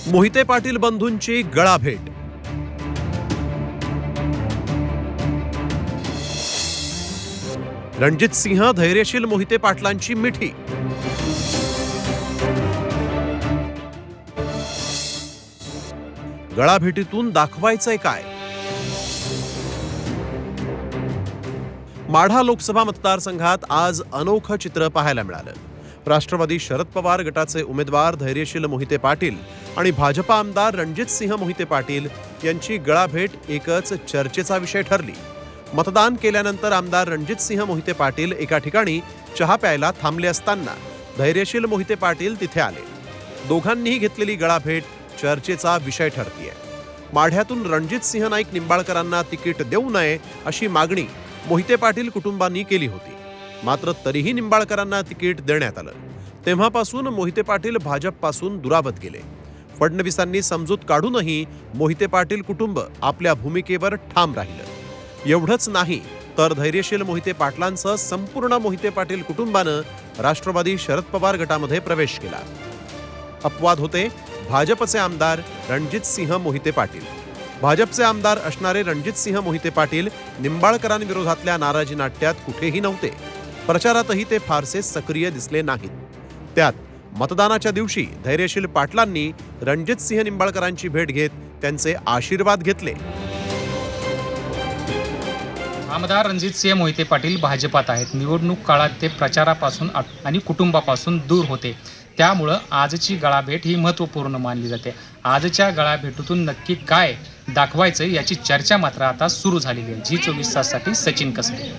मोहिते पाटील बंधूंची गळाभेट। रणजित सिंह धैर्यशील मोहिते पाटलांची मिठी। गळाभेटीतून दाखवायचंय काय? माढा लोकसभा मतदारसंघात आज अनोखं चित्र पाहायला मिळालं। राष्ट्रवादी शरद पवार गटाचे उमेदवार धैर्यशील मोहिते पाटील आणि भाजपा आमदार रणजित सिंह मोहिते पाटील यांची गळाभेट एकच चर्चेचा विषय ठरली। मतदान केल्यानंतर आमदार रणजित सिंह मोहिते पाटील एका ठिकाणी चहा प्यायला थांबले असताना धैर्यशील मोहिते पाटील तिथे आले। दोघांनीही घेतलेली गळाभेट चर्चेचा विषय ठरतीये। माढ्यातून रणजित सिंह नाईक निंबाळकरांना तिकीट देऊ नये अशी मागणी मोहिते पाटील कुटुंबांनी केली होती, मात्र तरीही निंबाळकरांना तिकीट देण्यात आलं। तेव्हापासून मोहिते पाटील भाजपपासून दुरावत गेले। फडणवीसांनी समजूत काढूनही मोहिते पाटील कुटुंब आपल्या भूमिकेवर ठाम राहिलं। एवढंच नाही तर धैर्यशील मोहिते पाटलांसह संपूर्ण मोहिते पाटील कुटुंबानं राष्ट्रवादी शरद पवार गटामध्ये प्रवेश केला। अपवाद होते भाजपचे आमदार रणजित सिंह मोहिते पाटील। भाजपचे आमदार असणारे रणजित सिंह मोहिते पाटील निंबाळकरांविरोधातल्या नाराजी नाट्यात कुठेही नव्हते। प्रचारातही ते फारसे सक्रिय दिसले नाहीत। त्यात मतदानाच्या दिवशी धैर्यशील पाटलांनी रणजित सिंह निंबाळकरांची भेट घेत त्यांचे आशीर्वाद घेतले। आमदार रणजित सिंह मोहिते पाटील भाजपात आहेत। निवडणूक काळात ते प्रचारापासून आणि कुटुंबापासून दूर होते, त्यामुळं आजची गळाभेट ही महत्त्वपूर्ण मानली जाते। आजच्या गळाभेटीतून नक्की काय दाखवायचं याची चर्चा मात्र आता सुरू झालेली आहे। G24 ताससाठी सचिन कसबे।